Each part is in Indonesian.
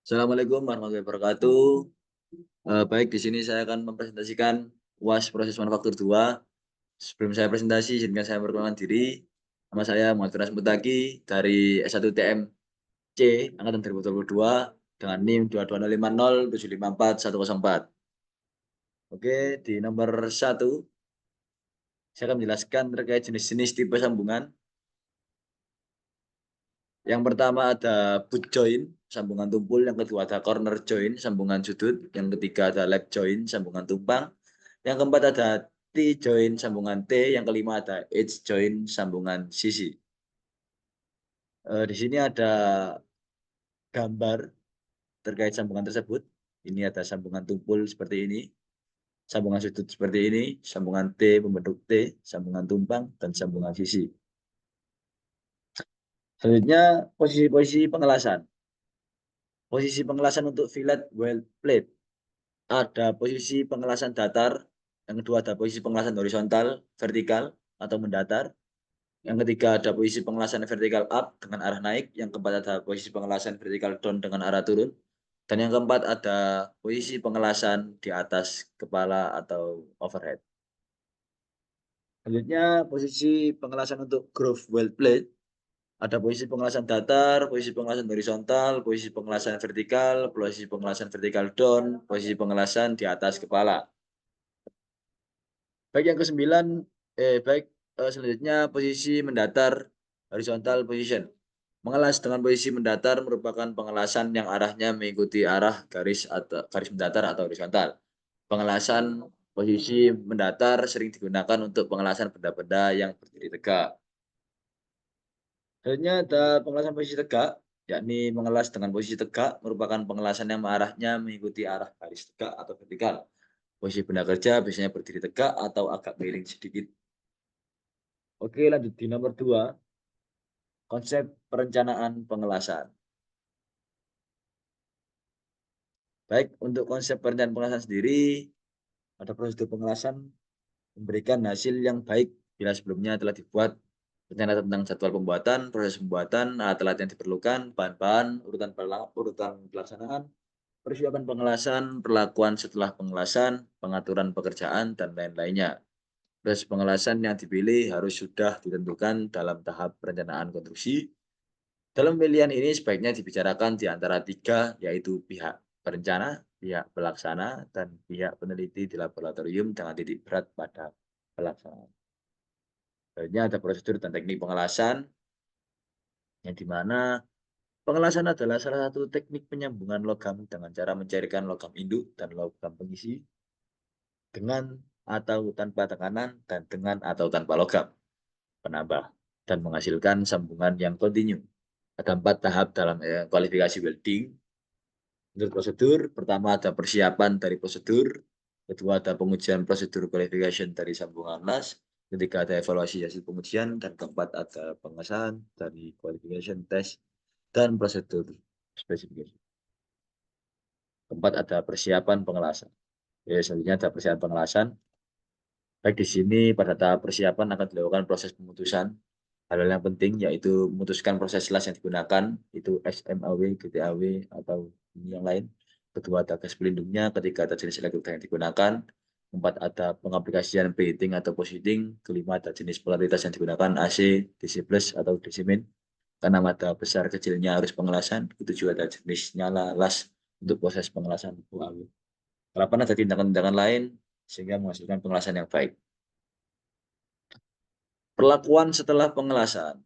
Assalamualaikum warahmatullahi wabarakatuh. Baik, di sini saya akan mempresentasikan UAS proses manufaktur 2. Sebelum saya presentasi, izinkan saya memperkenalkan diri. Nama saya Muhammad Firdaus Mutaki dari S1 TMC angkatan 2022 dengan NIM 22050754104. Oke, di nomor 1 saya akan menjelaskan terkait jenis-jenis tipe sambungan. Yang pertama ada boot joint, sambungan tumpul. Yang kedua ada corner joint, sambungan sudut. Yang ketiga ada lap joint, sambungan tumpang. Yang keempat ada T-joint, sambungan T. Yang kelima ada H-joint, sambungan sisi. Di sini ada gambar terkait sambungan tersebut. Ini ada sambungan tumpul seperti ini, sambungan sudut seperti ini, sambungan T membentuk T, sambungan tumpang, dan sambungan sisi. Selanjutnya, posisi-posisi pengelasan. Posisi pengelasan untuk fillet weld plate. Ada posisi pengelasan datar, yang kedua ada posisi pengelasan horizontal, vertikal, atau mendatar. Yang ketiga ada posisi pengelasan vertikal up dengan arah naik. Yang keempat ada posisi pengelasan vertikal down dengan arah turun. Dan yang keempat ada posisi pengelasan di atas kepala atau overhead. Selanjutnya posisi pengelasan untuk groove weld plate. Ada posisi pengelasan datar, posisi pengelasan horizontal, posisi pengelasan vertikal, posisi pengelasan vertikal down, posisi pengelasan di atas kepala. Baik yang kesembilan, selanjutnya posisi mendatar horizontal position. Mengelas dengan posisi mendatar merupakan pengelasan yang arahnya mengikuti arah garis mendatar atau horizontal. Pengelasan posisi mendatar sering digunakan untuk pengelasan benda-benda yang berdiri tegak. Selanjutnya ada pengelasan posisi tegak, yakni mengelas dengan posisi tegak merupakan pengelasan yang arahnya mengikuti arah garis tegak atau vertikal. Posisi benda kerja biasanya berdiri tegak atau agak miring sedikit. Oke, lanjut di nomor 2, konsep perencanaan pengelasan. Baik, untuk konsep perencanaan pengelasan sendiri, ada prosedur pengelasan memberikan hasil yang baik bila sebelumnya telah dibuat rencana tentang jadwal pembuatan, proses pembuatan, alat-alat yang diperlukan, bahan-bahan, urutan pelaksanaan, persiapan pengelasan, perlakuan setelah pengelasan, pengaturan pekerjaan, dan lain-lainnya. Proses pengelasan yang dipilih harus sudah ditentukan dalam tahap perencanaan konstruksi. Dalam pilihan ini sebaiknya dibicarakan di antara tiga, yaitu pihak perencana, pihak pelaksana, dan pihak peneliti di laboratorium dengan titik berat pada pelaksanaan. Selanjutnya ada prosedur dan teknik pengelasan, yang dimana pengelasan adalah salah satu teknik penyambungan logam dengan cara mencairkan logam induk dan logam pengisi dengan atau tanpa tekanan dan dengan atau tanpa logam penambah dan menghasilkan sambungan yang kontinu. Ada 4 tahap dalam kualifikasi welding. Menurut prosedur, pertama ada persiapan dari prosedur, kedua ada pengujian prosedur qualification dari sambungan las, ketiga ada evaluasi hasil pengujian, dan keempat ada pengesahan dari qualification test dan prosedur spesifikasi. Keempat ada persiapan pengelasan. Selanjutnya ada persiapan pengelasan. Baik di sini pada tahap persiapan akan dilakukan proses pemutusan. Hal yang penting yaitu memutuskan proses las yang digunakan, itu SMAW, GTAW, atau yang lain. Kedua ada gas pelindungnya, ketiga ada jenis elektroda yang digunakan, keempat ada pengaplikasian preheating atau post-heating, kelima ada jenis polaritas yang digunakan AC, DC plus atau DC min, keenam ada besar kecilnya arus pengelasan, ketujuh ada jenis nyala las untuk proses pengelasan UAW. Delapan ada tindakan-tindakan lain sehingga menghasilkan pengelasan yang baik. Perlakuan setelah pengelasan.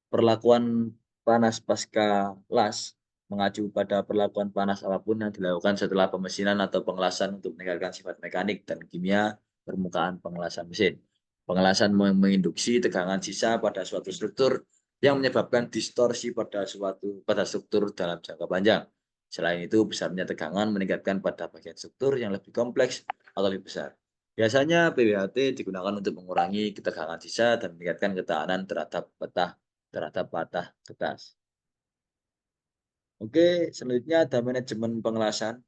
Perlakuan panas pasca las mengacu pada perlakuan panas apapun yang dilakukan setelah pemesinan atau pengelasan untuk meningkatkan sifat mekanik dan kimia permukaan pengelasan mesin. Pengelasan menginduksi tegangan sisa pada suatu struktur yang menyebabkan distorsi pada struktur dalam jangka panjang. Selain itu, besarnya tegangan meningkatkan pada bagian struktur yang lebih kompleks atau lebih besar. Biasanya PWHT digunakan untuk mengurangi ketegangan sisa dan meningkatkan ketahanan terhadap patah getas. Oke, selanjutnya ada manajemen pengelasan.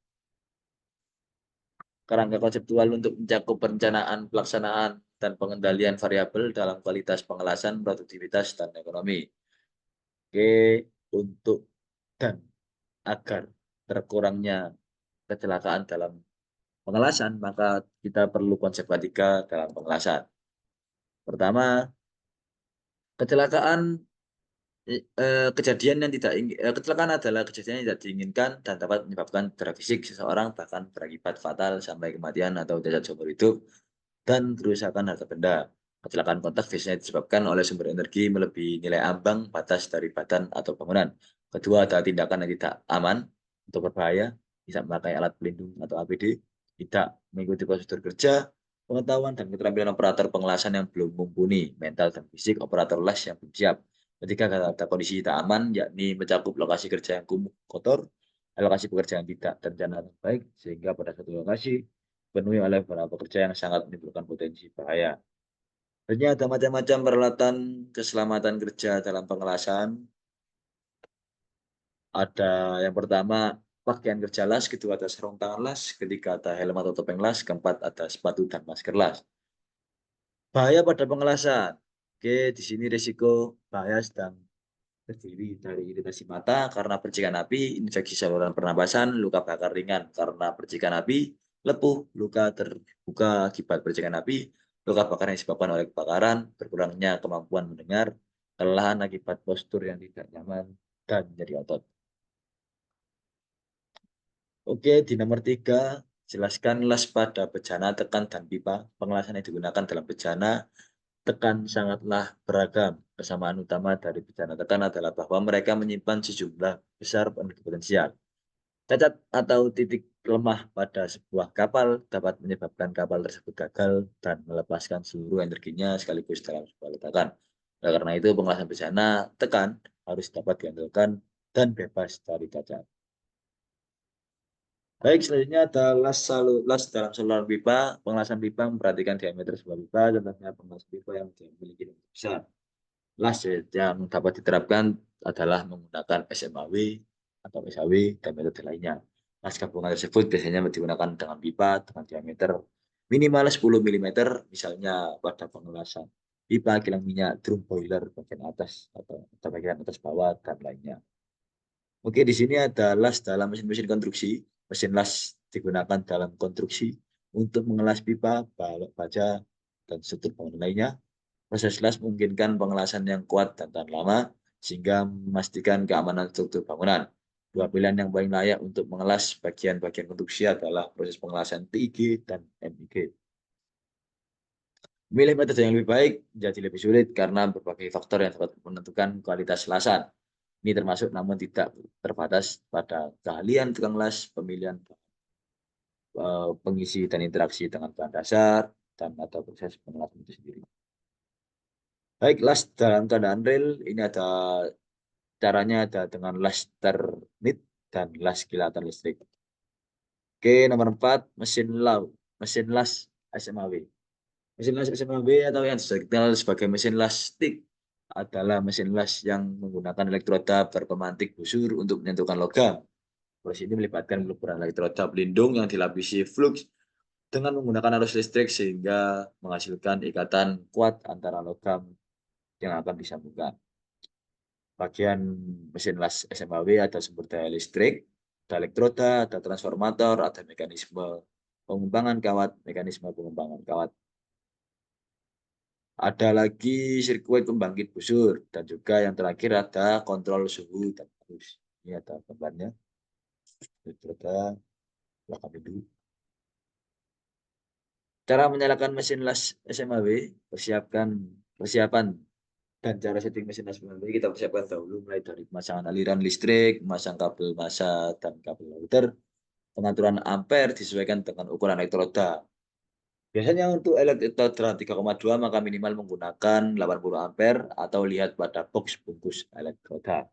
Kerangka konseptual untuk mencakup perencanaan, pelaksanaan, dan pengendalian variabel dalam kualitas pengelasan, produktivitas, dan ekonomi. Oke, untuk dan agar terkurangnya kecelakaan dalam pengelasan, maka kita perlu konsep ketiga dalam pengelasan. Pertama, kecelakaan kejadian yang tidak kecelakaan adalah kejadian yang tidak diinginkan dan dapat menyebabkan cedera fisik seseorang, bahkan berakibat fatal sampai kematian atau cacat seumur hidup dan kerusakan harta benda. Kecelakaan kontak biasanya disebabkan oleh sumber energi melebihi nilai ambang batas dari badan atau bangunan. Kedua, ada tindakan yang tidak aman untuk berbahaya, tidak memakai alat pelindung atau APD, tidak mengikuti prosedur kerja, pengetahuan dan keterampilan operator pengelasan yang belum mumpuni, mental dan fisik operator las yang belum siap. Ketika ada kondisi tidak aman, yakni mencakup lokasi kerja yang kumuh, kotor, lokasi pekerjaan tidak terencana dengan baik, sehingga pada satu lokasi dipenuhi oleh beberapa pekerja yang sangat menimbulkan potensi bahaya. Sebenarnya ada macam-macam peralatan keselamatan kerja dalam pengelasan. Ada yang pertama pakaian kerja las, kedua ada sarung tangan las, ketiga ada helm atau topeng las, keempat ada sepatu dan masker las. Bahaya pada pengelasan. Oke, di sini risiko bahaya sedang terdiri dari iritasi mata karena percikan api, infeksi saluran pernapasan, luka bakar ringan karena percikan api, lepuh, luka terbuka akibat percikan api, luka bakar yang disebabkan oleh kebakaran, berkurangnya kemampuan mendengar, kelelahan akibat postur yang tidak nyaman, dan nyeri otot. Oke, di nomor 3, jelaskan las pada bejana, tekan, dan pipa. Pengelasan yang digunakan dalam bejana tekan sangatlah beragam. Kesamaan utama dari bejana tekan adalah bahwa mereka menyimpan sejumlah besar energi potensial. Cacat atau titik lemah pada sebuah kapal dapat menyebabkan kapal tersebut gagal dan melepaskan seluruh energinya sekaligus dalam sebuah ledakan. Oleh karena itu, pengelasan bejana tekan harus dapat diandalkan dan bebas dari cacat. Baik, selanjutnya ada las dalam saluran pipa. Pengelasan pipa memperhatikan diameter sebuah pipa, contohnya pengelasan pipa yang memiliki diameter besar. Las yang dapat diterapkan adalah menggunakan SMAW atau SAW dan metode lainnya. Las gabungan tersebut biasanya digunakan dengan pipa dengan diameter minimal 10 mm, misalnya pada pengelasan pipa kilang minyak, drum boiler bagian atas atau bagian atas bawah dan lainnya. Oke, di sini ada las dalam mesin-mesin konstruksi. Mesin las digunakan dalam konstruksi untuk mengelas pipa, balok baja, dan struktur bangunan lainnya. Proses las memungkinkan pengelasan yang kuat dan tahan lama, sehingga memastikan keamanan struktur bangunan. Dua pilihan yang paling layak untuk mengelas bagian-bagian konstruksi adalah proses pengelasan TIG dan MIG. Memilih metode yang lebih baik menjadi lebih sulit karena berbagai faktor yang dapat menentukan kualitas lasan. Ini termasuk namun tidak terbatas pada keahlian tukang las, pemilihan pengisi dan interaksi dengan bahan dasar, dan atau proses pengelasan itu sendiri. Baik, las dalam keadaan real, ini ada caranya ada dengan las termit dan las kilatan listrik. Oke, nomor 4, mesin las SMAW. Mesin las SMAW atau yang dikenal sebagai mesin las stick adalah mesin las yang menggunakan elektroda berpemantik busur untuk menyentuhkan logam. Proses ini melibatkan peluburan elektroda pelindung yang dilapisi flux dengan menggunakan arus listrik sehingga menghasilkan ikatan kuat antara logam yang akan disambungkan. Bagian mesin las SMAW ada sumber daya listrik, ada elektroda, ada transformator, ada mekanisme pengembangan kawat, mekanisme pengembangan kawat. Ada lagi sirkuit pembangkit busur, dan juga yang terakhir ada kontrol suhu dan arus. Ini ada gambarnya. Elektroda, belakang itu. Cara menyalakan mesin las SMAW, persiapan dan cara setting mesin las SMAW kita persiapkan dahulu mulai dari pemasangan aliran listrik, memasang kabel massa dan kabel router. Pengaturan ampere disesuaikan dengan ukuran elektroda. Biasanya untuk elektroda 3,2 maka minimal menggunakan 80 ampere atau lihat pada box bungkus elektroda.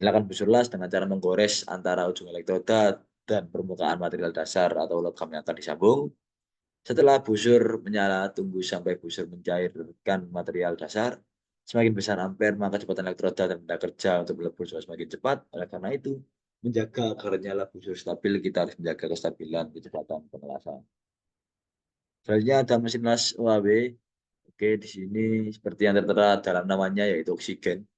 Nyalakan busur las dengan cara menggores antara ujung elektroda dan permukaan material dasar atau logam yang akan disambung. Setelah busur menyala, tunggu sampai busur mencairkan material dasar. Semakin besar ampere, maka kecepatan elektroda dan benda kerja untuk melebur semakin cepat. Oleh karena itu, menjaga agar nyala busur stabil, kita harus menjaga kestabilan kecepatan pengelasan. Selanjutnya ada mesin las OAW. Oke, di sini seperti yang tertera dalam namanya yaitu oksigen.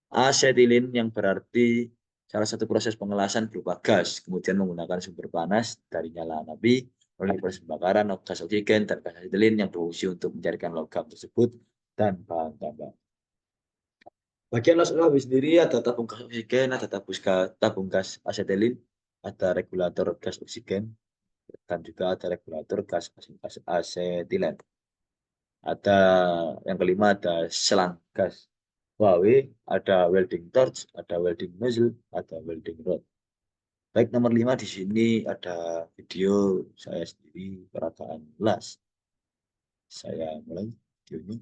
Asetilin yang berarti Salah satu proses pengelasan berupa gas, kemudian menggunakan sumber panas dari nyala api, oleh proses pembakaran gas oksigen dan gas asetilin yang berfungsi untuk mencairkan logam tersebut dan bahan tambah. Bagian lab sendiri ada tabung gas oksigen, ada tabung gas asetilin, ada regulator gas oksigen, dan juga ada regulator gas asetilen. Ada yang kelima ada selang gas Huawei, ada welding torch, ada welding nozzle, ada welding rod. Baik, nomor 5 di sini ada video saya sendiri peragaan las. Saya mulai videonya.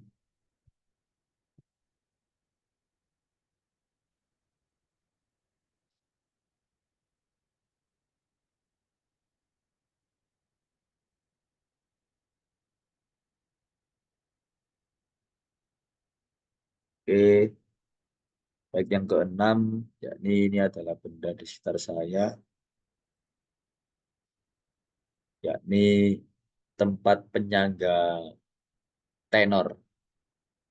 Oke, baik yang keenam, yakni ini adalah benda di sekitar saya, yakni tempat penyangga tenor,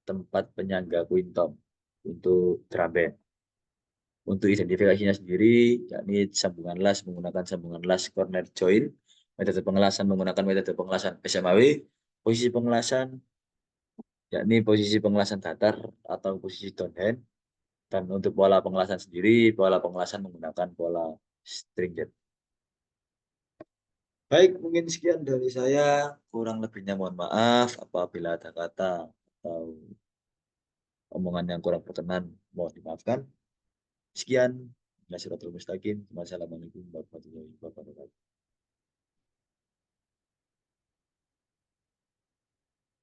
tempat penyangga quintom untuk drum band. Untuk identifikasinya sendiri, yakni sambungan las menggunakan sambungan las corner joint, metode pengelasan menggunakan metode pengelasan SMAW, posisi pengelasan, yakni posisi pengelasan datar atau posisi downhand, dan untuk pola pengelasan sendiri, pola pengelasan menggunakan pola stringent. Baik, mungkin sekian dari saya. Kurang lebihnya mohon maaf apabila ada kata atau omongan yang kurang berkenan, mohon dimaafkan. Sekian. Wassalamualaikum warahmatullahi wabarakatuh.